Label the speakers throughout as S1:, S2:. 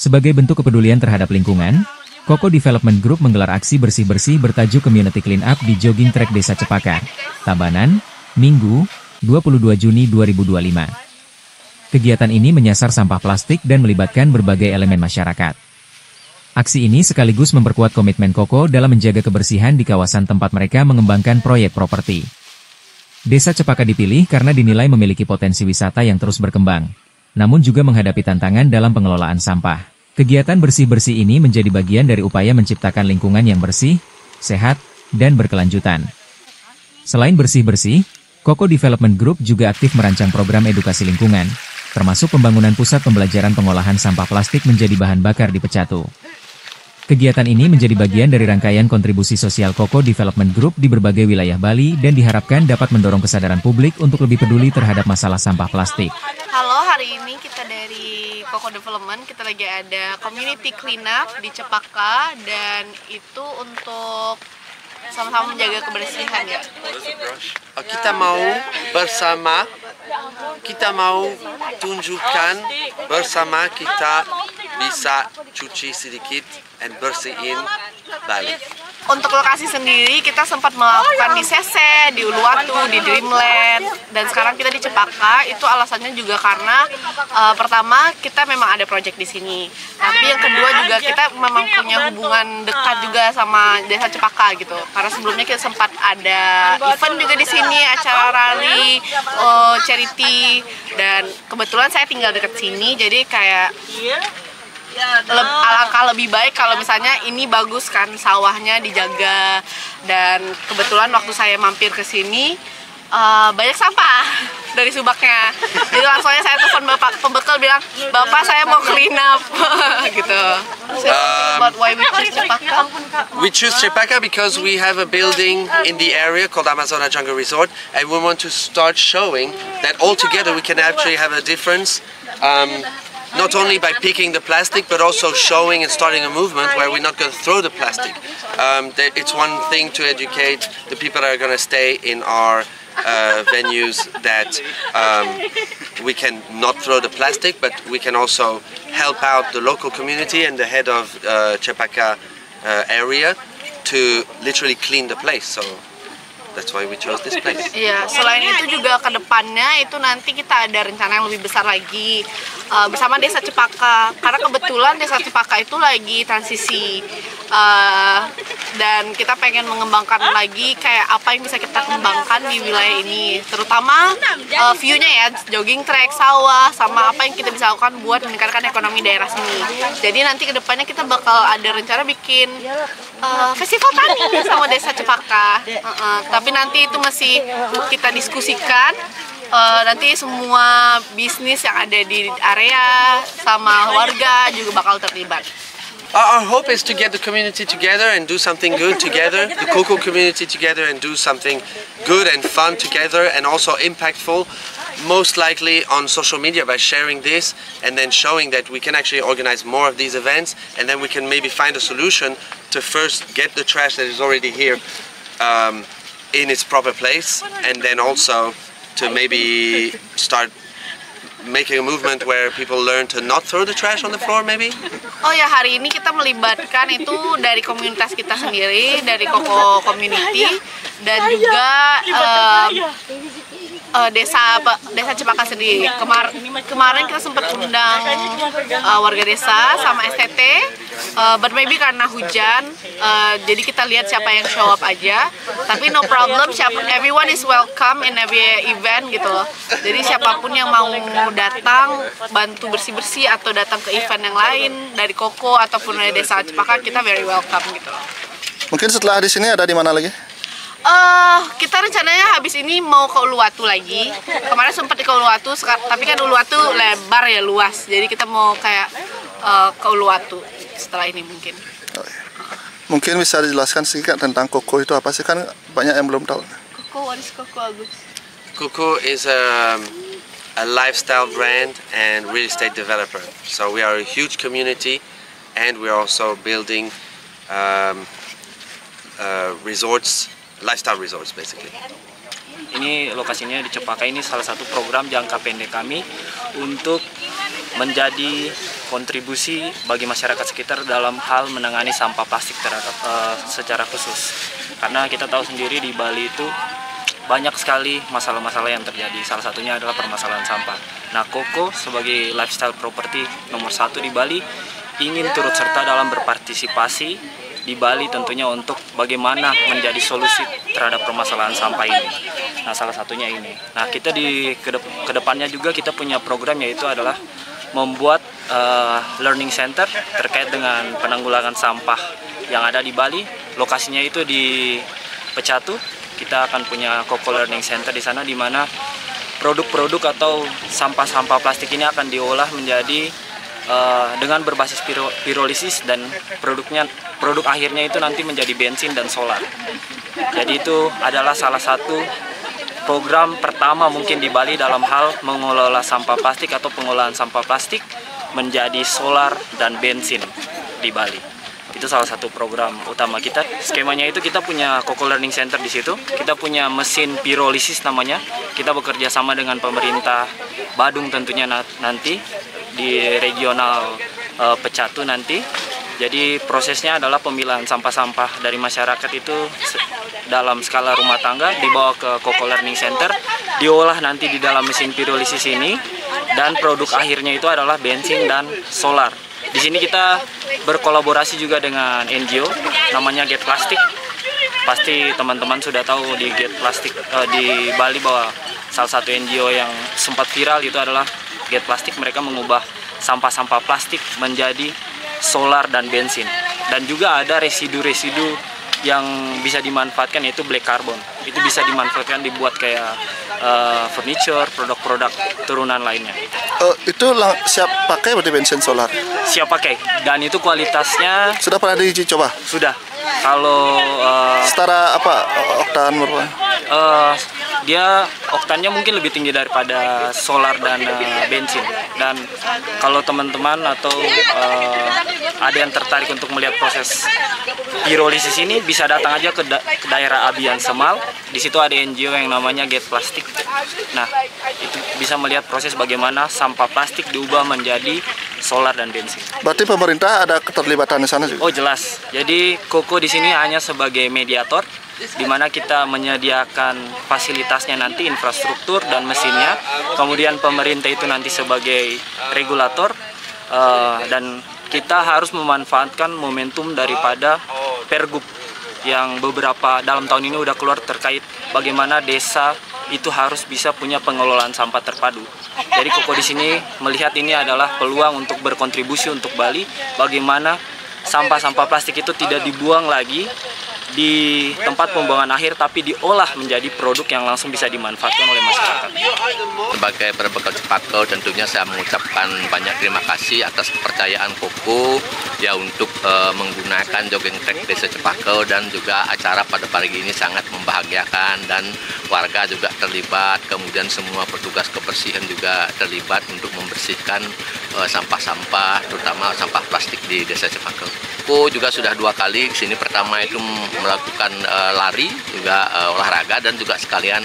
S1: Sebagai bentuk kepedulian terhadap lingkungan, Koko Development Group menggelar aksi bersih-bersih bertajuk Community Clean Up di Jogging Track Desa Cepaka, Tabanan, Minggu, 22 Juni 2025. Kegiatan ini menyasar sampah plastik dan melibatkan berbagai elemen masyarakat. Aksi ini sekaligus memperkuat komitmen Koko dalam menjaga kebersihan di kawasan tempat mereka mengembangkan proyek properti. Desa Cepaka dipilih karena dinilai memiliki potensi wisata yang terus berkembang, namun juga menghadapi tantangan dalam pengelolaan sampah. Kegiatan bersih-bersih ini menjadi bagian dari upaya menciptakan lingkungan yang bersih, sehat, dan berkelanjutan. Selain bersih-bersih, Koko Development Group juga aktif merancang program edukasi lingkungan, termasuk pembangunan pusat pembelajaran pengolahan sampah plastik menjadi bahan bakar di Pecatu. Kegiatan ini menjadi bagian dari rangkaian kontribusi sosial Koko Development Group di berbagai wilayah Bali dan diharapkan dapat mendorong kesadaran publik untuk lebih peduli terhadap masalah sampah plastik.
S2: Halo, hari ini kita dari Koko Development, kita lagi ada community cleanup di Cepaka dan itu untuk sama-sama menjaga kebersihan ya.
S3: Kita mau bersama, kita mau tunjukkan bersama kita bisa cuci sedikit dan bersihin Bali.
S2: Untuk lokasi sendiri kita sempat melakukan di Sese, di Uluwatu, di Dreamland, dan sekarang kita di Cepaka. Itu alasannya juga karena pertama kita memang ada project di sini, tapi yang kedua juga kita memang punya hubungan dekat juga sama Desa Cepaka gitu. Karena sebelumnya kita sempat ada event juga di sini, acara rally, charity, dan kebetulan saya tinggal dekat sini, jadi kayak alangkah lebih baik kalau misalnya ini bagus kan sawahnya dijaga. Dan kebetulan waktu saya mampir ke sini banyak sampah dari subaknya, jadi langsung saya telepon bapak pembekal bilang, bapak saya mau clean up gitu. But why we choose Cepaka?
S3: We choose Cepaka because we have a building in the area called Amazona Jungle Resort, and we want to start showing that all together we can actually have a difference. Not only by picking the plastic, but also showing and starting a movement where we're not going to throw the plastic. It's one thing to educate the people that are going to stay in our venues that we can not throw the plastic, but we can also help out the local community and the head of Cepaka area to literally clean the place. So that's why we chose this place.
S2: Iya, selain itu juga ke depannya itu nanti kita ada rencana yang lebih besar lagi bersama Desa Cepaka. Karena kebetulan Desa Cepaka itu lagi transisi dan kita pengen mengembangkan lagi kayak apa yang bisa kita kembangkan di wilayah ini. Terutama view-nya ya, jogging track, sawah, sama apa yang kita bisa lakukan buat meningkatkan ekonomi daerah sini. Jadi nanti ke depannya kita bakal ada rencana bikin festival tani sama Desa Cepaka. Tapi nanti itu masih kita diskusikan. Nanti semua bisnis yang ada di area sama warga juga bakal terlibat.
S3: Our hope is to get the community together and do something good together, the Koko community together and do something good and fun together and also impactful, most likely on social media by sharing this and then showing that we can actually organize more of these events, and then we can maybe find a solution to first get the trash that is already here in its proper place, and then also to maybe start making a movement where people learn to not throw the trash on the floor maybe.
S2: Oh ya, hari ini kita melibatkan itu dari komunitas kita sendiri, dari Koko Community, dan juga Desa Cepaka sendiri. Kemarin kita sempat undang warga desa sama STT, but maybe karena hujan, jadi kita lihat siapa yang show up aja. Tapi no problem, everyone is welcome in every event gitu loh. Jadi siapapun yang mau datang bantu bersih-bersih atau datang ke event yang lain dari Koko ataupun dari Desa Cepaka, kita very welcome gitu loh.
S4: Mungkin setelah di sini ada di mana lagi?
S2: Kita rencananya habis ini mau ke Uluwatu lagi. Kemarin sempat di Uluwatu, tapi kan Uluwatu lebar ya, luas. Jadi kita mau kayak ke Uluwatu setelah ini mungkin.
S4: Oh, iya. Mungkin bisa dijelaskan sedikit tentang Koko itu apa sih, kan banyak yang belum tahu.
S2: Koko, what is Koko, Agus?
S3: Koko is a lifestyle brand and real estate developer. So we are a huge community and we are also building resorts, lifestyle resorts basically.
S5: Ini lokasinya di Cepaka, ini salah satu program jangka pendek kami untuk menjadi kontribusi bagi masyarakat sekitar dalam hal menangani sampah plastik secara khusus. Karena kita tahu sendiri di Bali itu banyak sekali masalah-masalah yang terjadi. Salah satunya adalah permasalahan sampah. Nah, Koko sebagai lifestyle property nomor 1 di Bali ingin turut serta dalam berpartisipasi di Bali tentunya untuk bagaimana menjadi solusi terhadap permasalahan sampah ini. Nah, salah satunya ini. Nah, kita di kedepannya juga kita punya program, yaitu adalah membuat learning center terkait dengan penanggulangan sampah yang ada di Bali. Lokasinya itu di Pecatu. Kita akan punya Koko Learning Center di sana, di mana produk-produk atau sampah-sampah plastik ini akan diolah menjadi dengan berbasis pirolisis, dan produk akhirnya itu nanti menjadi bensin dan solar. Jadi itu adalah salah satu program pertama mungkin di Bali dalam hal mengelola sampah plastik atau pengolahan sampah plastik menjadi solar dan bensin di Bali. Itu salah satu program utama kita. Skemanya itu kita punya Koko Learning Center di situ. Kita punya mesin pirolisis namanya. Kita bekerja sama dengan pemerintah Badung tentunya nanti di regional Pecatu nanti. Jadi prosesnya adalah pemilahan sampah-sampah dari masyarakat itu dalam skala rumah tangga dibawa ke Koko Learning Center, diolah nanti di dalam mesin pirolisis ini, dan produk akhirnya itu adalah bensin dan solar. Di sini kita berkolaborasi juga dengan NGO namanya Get Plastic. Pasti teman-teman sudah tahu di Get Plastic di Bali bahwa salah satu NGO yang sempat viral itu adalah Get Plastic. Mereka mengubah sampah-sampah plastik menjadi solar dan bensin. Dan juga ada residu-residu yang bisa dimanfaatkan, yaitu black carbon. Itu bisa dimanfaatkan dibuat kayak furniture, produk-produk turunan lainnya.
S4: Itu siap pakai berarti bensin solar?
S5: Siap pakai, dan itu kualitasnya
S4: Sudah pernah diuji coba?
S5: sudah. Kalau
S4: Setara apa oktan berapa?
S5: dia oktannya mungkin lebih tinggi daripada solar dan bensin. Dan kalau teman-teman atau ada yang tertarik untuk melihat proses pirolisis ini, bisa datang aja ke daerah Abian Semal. Di situ ada NGO yang namanya Get Plastic. Nah, itu bisa melihat proses bagaimana sampah plastik diubah menjadi solar dan bensin.
S4: Berarti pemerintah ada keterlibatan di sana juga?
S5: Oh, jelas. Jadi Koko di sini hanya sebagai mediator, di mana kita menyediakan fasilitasnya nanti, infrastruktur dan mesinnya. Kemudian pemerintah itu nanti sebagai regulator, dan kita harus memanfaatkan momentum daripada Pergub yang beberapa dalam tahun ini udah keluar terkait bagaimana desa itu harus bisa punya pengelolaan sampah terpadu. Jadi Koko di sini melihat ini adalah peluang untuk berkontribusi untuk Bali, bagaimana sampah-sampah plastik itu tidak dibuang lagi di tempat pembuangan akhir, tapi diolah menjadi produk yang langsung bisa dimanfaatkan oleh masyarakat.
S6: Sebagai perbekal Cepako, tentunya saya mengucapkan banyak terima kasih atas kepercayaan Koko ya untuk menggunakan jogging track Desa Cepako, dan juga acara pada pagi ini sangat membahagiakan, dan warga juga terlibat, kemudian semua petugas kebersihan juga terlibat untuk membersihkan sampah-sampah, terutama sampah plastik di Desa Cepako. Koko juga sudah 2 kali kesini. Pertama itu melakukan lari, juga olahraga, dan juga sekalian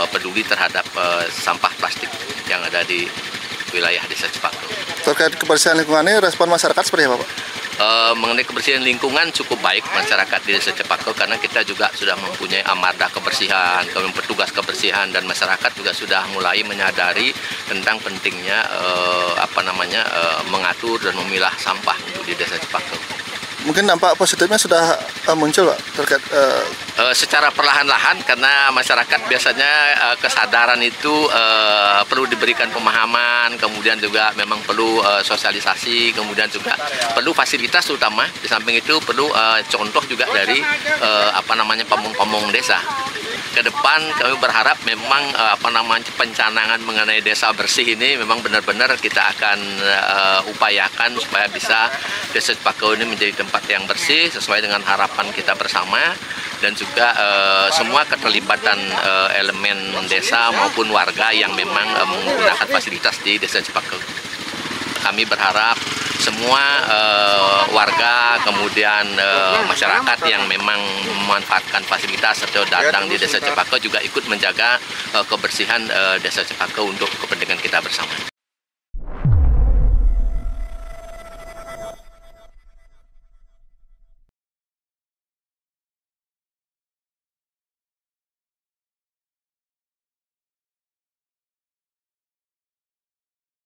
S6: peduli terhadap sampah plastik yang ada di wilayah Desa Cepako.
S4: Terkait kebersihan lingkungan ini, respon masyarakat seperti apa, Pak?
S6: Mengenai kebersihan lingkungan cukup baik masyarakat di Desa Cepako, karena kita juga sudah mempunyai amarda kebersihan, kemudian petugas kebersihan, dan masyarakat juga sudah mulai menyadari tentang pentingnya mengatur dan memilah sampah untuk di Desa Cepako.
S4: Mungkin dampak positifnya sudah muncul, Pak, terkait
S6: secara perlahan-lahan, karena masyarakat biasanya kesadaran itu perlu diberikan pemahaman, kemudian juga memang perlu sosialisasi, kemudian juga perlu fasilitas, terutama di samping itu perlu contoh juga dari pamong-pamong desa. Ke depan kami berharap memang pencanangan mengenai desa bersih ini memang benar-benar kita akan upayakan supaya bisa Desa Cepako ini menjadi tempat yang bersih sesuai dengan harapan kita bersama, dan juga semua keterlibatan elemen desa maupun warga yang memang menggunakan fasilitas di Desa Cepako. Kami berharap semua warga, kemudian masyarakat yang memang memanfaatkan fasilitas atau datang di Desa Cepako juga ikut menjaga kebersihan Desa Cepako untuk kepentingan kita bersama.